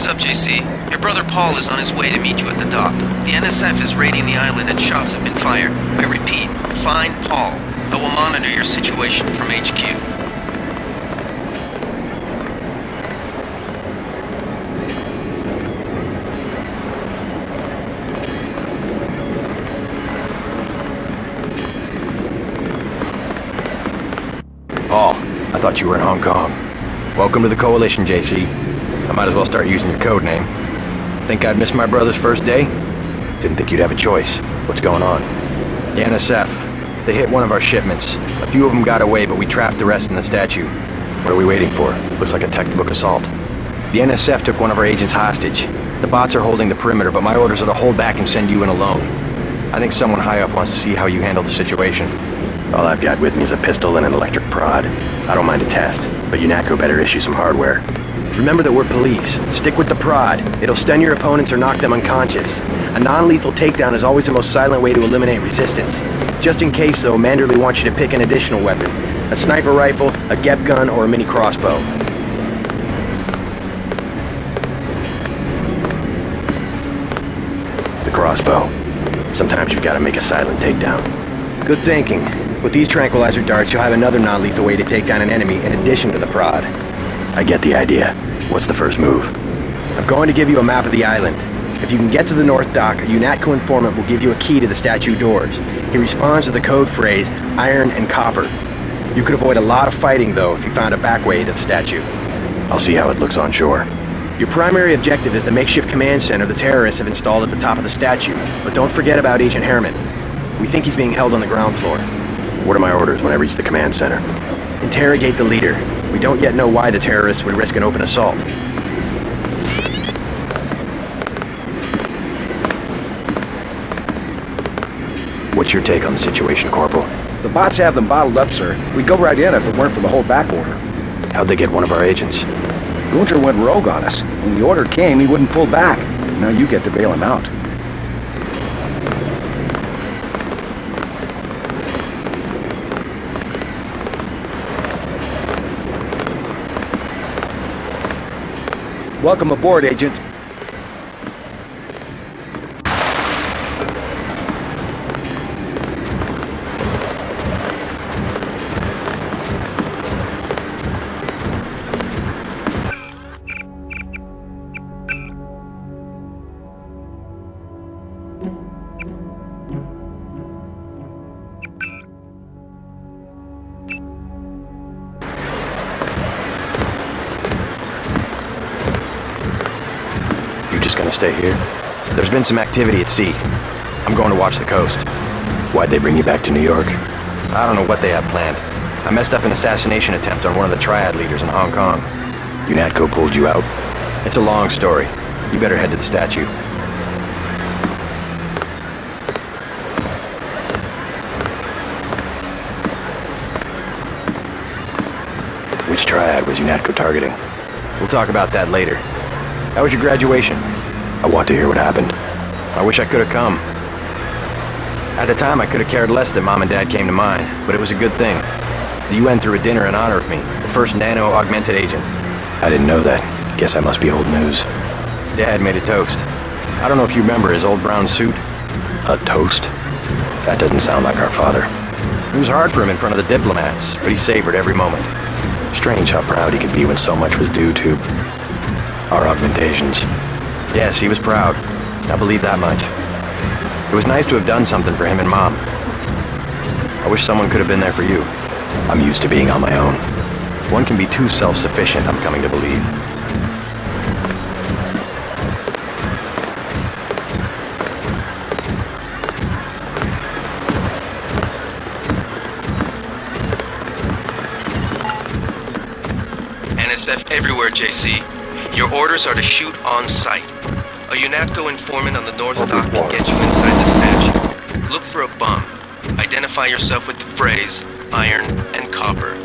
Heads up, JC. Your brother Paul is on his way to meet you at the dock. The NSF is raiding the island and shots have been fired. I repeat, find Paul. I will monitor your situation from HQ. Paul, I thought you were in Hong Kong. Welcome to the Coalition, JC. I might as well start using your code name. Think I'd miss my brother's first day? Didn't think you'd have a choice. What's going on? The NSF. They hit one of our shipments. A few of them got away, but we trapped the rest in the statue. What are we waiting for? Looks like a textbook assault. The NSF took one of our agents hostage. The bots are holding the perimeter, but my orders are to hold back and send you in alone. I think someone high up wants to see how you handle the situation. All I've got with me is a pistol and an electric prod. I don't mind a test, but UNATCO better issue some hardware. Remember that we're police. Stick with the prod. It'll stun your opponents or knock them unconscious. A non-lethal takedown is always the most silent way to eliminate resistance. Just in case, though, Manderley wants you to pick an additional weapon. A sniper rifle, a GEP gun, or a mini crossbow. The crossbow. Sometimes you've got to make a silent takedown. Good thinking. With these tranquilizer darts, you'll have another non-lethal way to take down an enemy in addition to the prod. I get the idea. What's the first move? I'm going to give you a map of the island. If you can get to the North Dock, a UNATCO informant will give you a key to the statue doors. He responds to the code phrase, iron and copper. You could avoid a lot of fighting, though, if you found a back way to the statue. I'll see how it looks on shore. Your primary objective is the makeshift command center the terrorists have installed at the top of the statue. But don't forget about Agent Harriman. We think he's being held on the ground floor. What are my orders when I reach the command center? Interrogate the leader. We don't yet know why the terrorists would risk an open assault. What's your take on the situation, Corporal? The bots have them bottled up, sir. We'd go right in if it weren't for the whole back order. How'd they get one of our agents? Gunter went rogue on us. When the order came, he wouldn't pull back. Now you get to bail him out. Welcome aboard, Agent. Gonna stay here? There's been some activity at sea. I'm going to watch the coast. Why'd they bring you back to New York? I don't know what they have planned. I messed up an assassination attempt on one of the Triad leaders in Hong Kong. UNATCO pulled you out? It's a long story. You better head to the statue. Which Triad was UNATCO targeting? We'll talk about that later. How was your graduation? I want to hear what happened. I wish I could have come. At the time, I could have cared less that Mom and Dad came to mind, but it was a good thing. The UN threw a dinner in honor of me, the first nano-augmented agent. I didn't know that. Guess I must be old news. Dad made a toast. I don't know if you remember his old brown suit. A toast? That doesn't sound like our father. It was hard for him in front of the diplomats, but he savored every moment. Strange how proud he could be when so much was due to our augmentations. Yes, he was proud. I believe that much. It was nice to have done something for him and Mom. I wish someone could have been there for you. I'm used to being on my own. One can be too self-sufficient, I'm coming to believe. NSF everywhere, JC. Your orders are to shoot on sight. A UNATCO informant on the North Dock can get you inside the statue. Look for a bomb. Identify yourself with the phrase, iron and copper.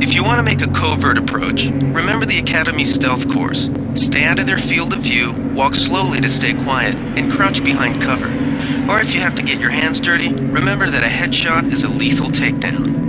If you want to make a covert approach, remember the Academy's stealth course. Stay out of their field of view, walk slowly to stay quiet, and crouch behind cover. Or if you have to get your hands dirty, remember that a headshot is a lethal takedown.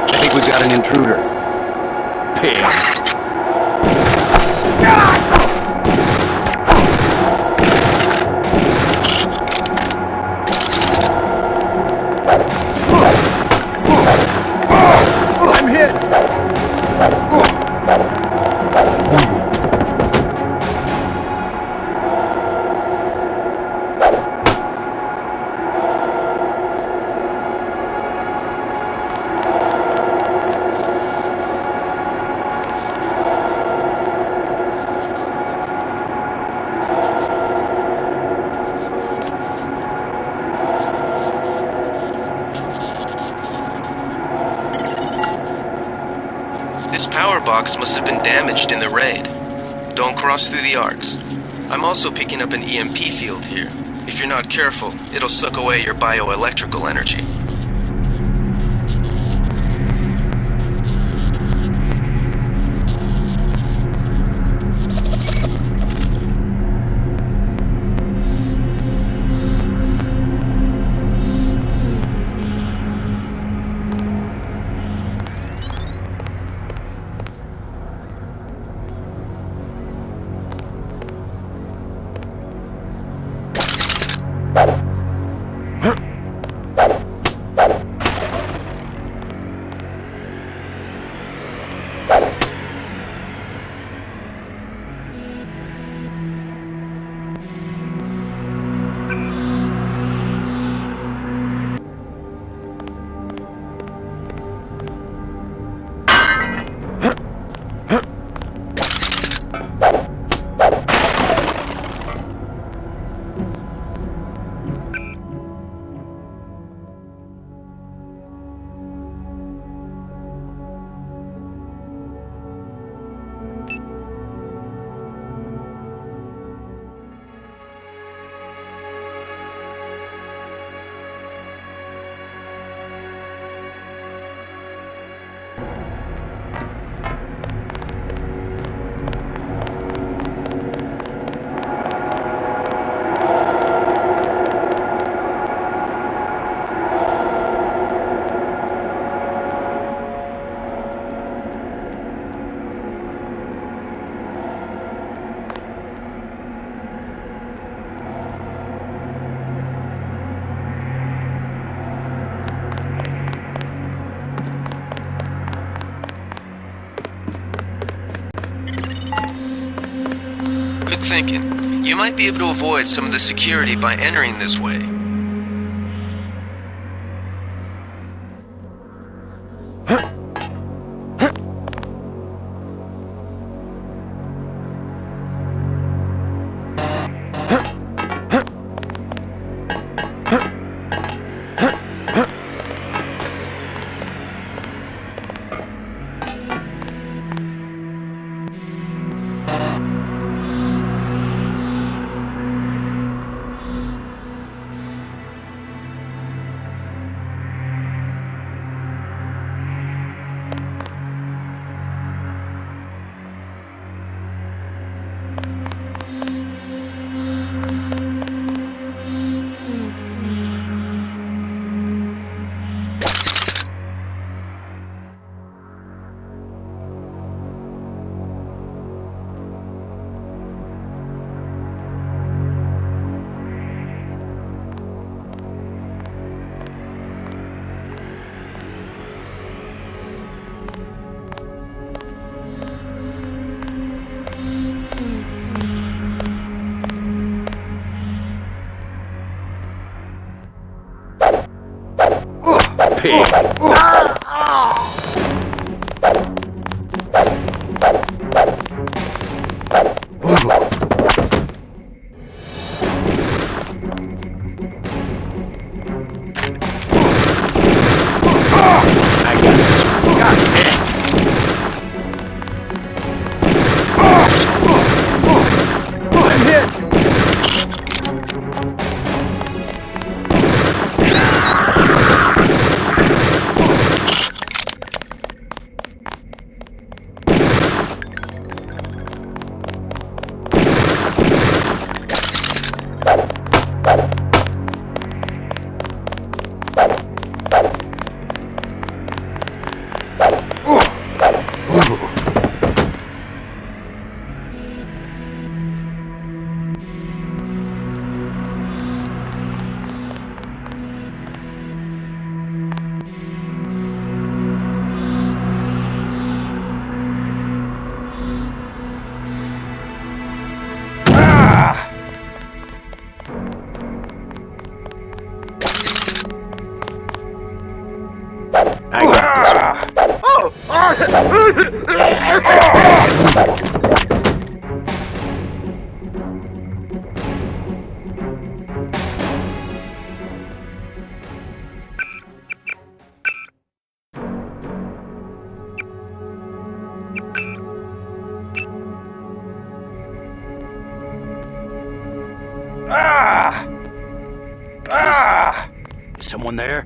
I think we've got an intruder. Pig. I'm hit! This power box must have been damaged in the raid. Don't cross through the arcs. I'm also picking up an EMP field here. If you're not careful, it'll suck away your bioelectrical energy. Good thinking. You might be able to avoid some of the security by entering this way. pig! I got this one. Is someone there?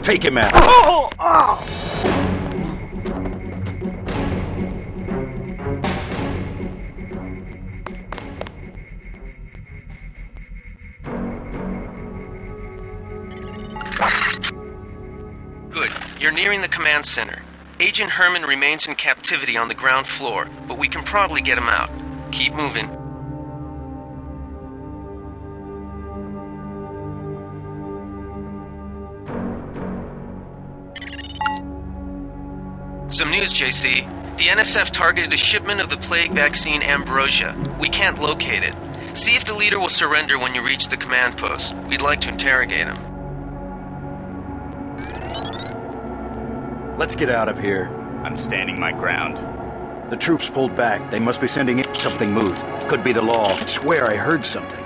Take him out. Good. You're nearing the command center. Agent Herman remains in captivity on the ground floor, but we can probably get him out. Keep moving. Some news, JC. The NSF targeted a shipment of the plague vaccine Ambrosia. We can't locate it. See if the leader will surrender when you reach the command post. We'd like to interrogate him. Let's get out of here. I'm standing my ground. The troops pulled back. They must be sending in. Something moved. Could be the law. I swear I heard something.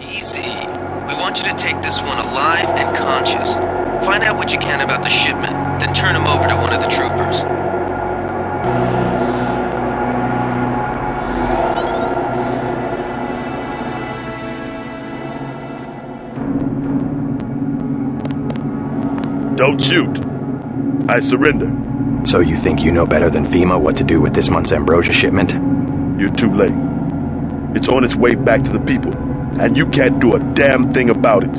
Easy. We want you to take this one alive and conscious. Find out what you can about the shipment, then turn him over to one of the troopers. Don't shoot. I surrender. So you think you know better than FEMA what to do with this month's Ambrosia shipment? You're too late. It's on its way back to the people, and you can't do a damn thing about it.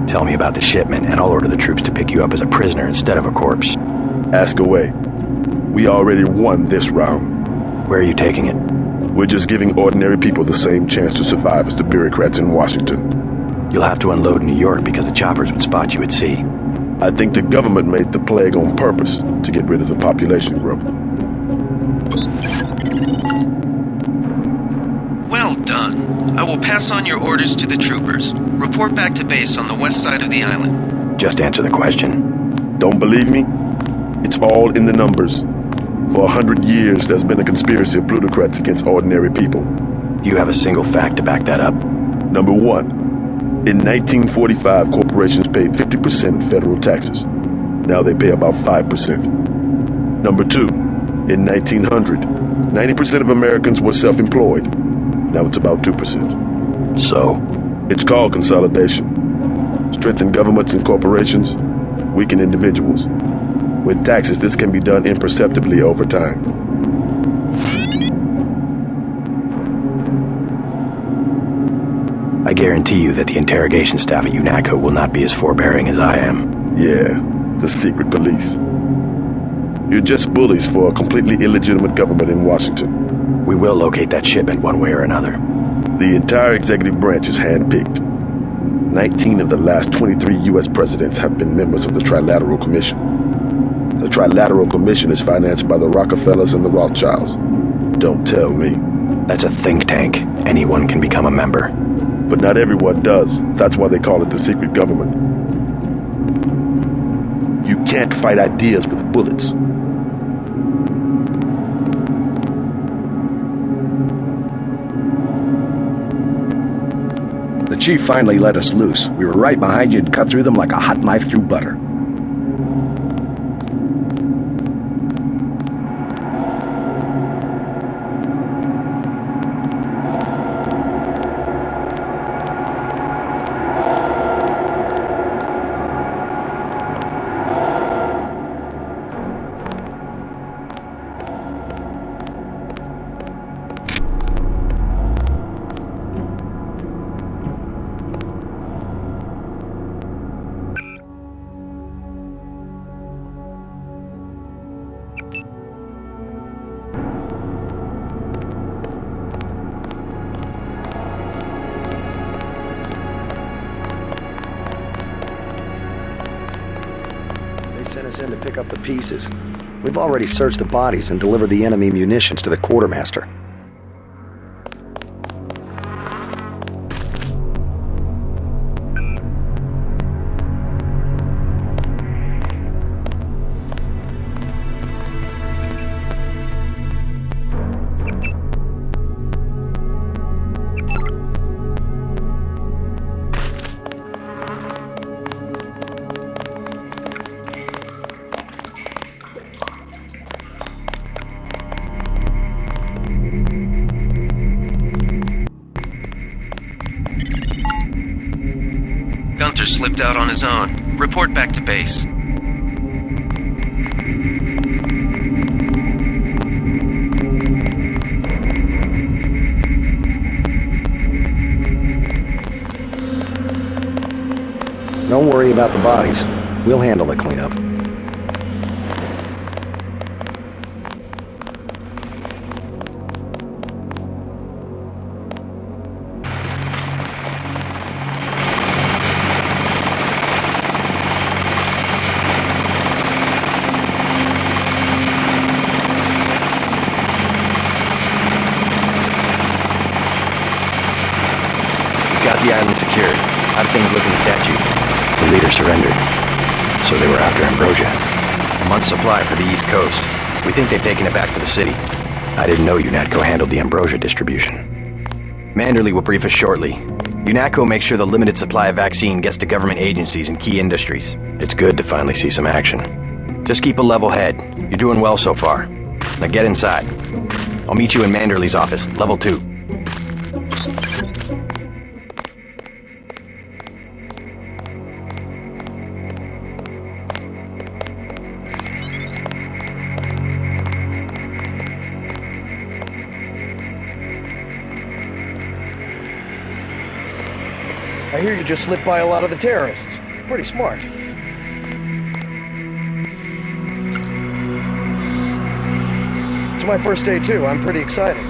Tell me about the shipment, and I'll order the troops to pick you up as a prisoner instead of a corpse. Ask away. We already won this round. Where are you taking it? We're just giving ordinary people the same chance to survive as the bureaucrats in Washington. You'll have to unload in New York because the choppers would spot you at sea. I think the government made the plague on purpose to get rid of the population growth. Well done. I will pass on your orders to the troopers. Report back to base on the west side of the island. Just answer the question. Don't believe me? It's all in the numbers. For 100 years, there's been a conspiracy of plutocrats against ordinary people. Do you have a single fact to back that up? Number one, in 1945, corporations paid 50% federal taxes. Now they pay about 5%. Number two, in 1900, 90% of Americans were self-employed. Now it's about 2%. So? It's called consolidation. Strengthen governments and corporations, weaken individuals. With taxes, this can be done imperceptibly over time. I guarantee you that the interrogation staff at UNATCO will not be as forbearing as I am. Yeah, the secret police. You're just bullies for a completely illegitimate government in Washington. We will locate that shipment one way or another. The entire executive branch is handpicked. 19 of the last 23 U.S. presidents have been members of the Trilateral Commission. The Trilateral Commission is financed by the Rockefellers and the Rothschilds. Don't tell me. That's a think tank. Anyone can become a member. But not everyone does. That's why they call it the secret government. You can't fight ideas with bullets. The chief finally let us loose. We were right behind you and cut through them like a hot knife through butter. Sent us in to pick up the pieces. We've already searched the bodies and delivered the enemy munitions to the quartermaster. Gunther slipped out on his own. Report back to base. Don't worry about the bodies. We'll handle the cleanup. Got the island secured. How do things look in the statue? The leader surrendered. So they were after Ambrosia. A month's supply for the East Coast. We think they've taken it back to the city. I didn't know UNATCO handled the Ambrosia distribution. Manderley will brief us shortly. UNATCO makes sure the limited supply of vaccine gets to government agencies and key industries. It's good to finally see some action. Just keep a level head. You're doing well so far. Now get inside. I'll meet you in Manderley's office, level 2. I hear you just slipped by a lot of the terrorists. Pretty smart. It's my first day too. I'm pretty excited.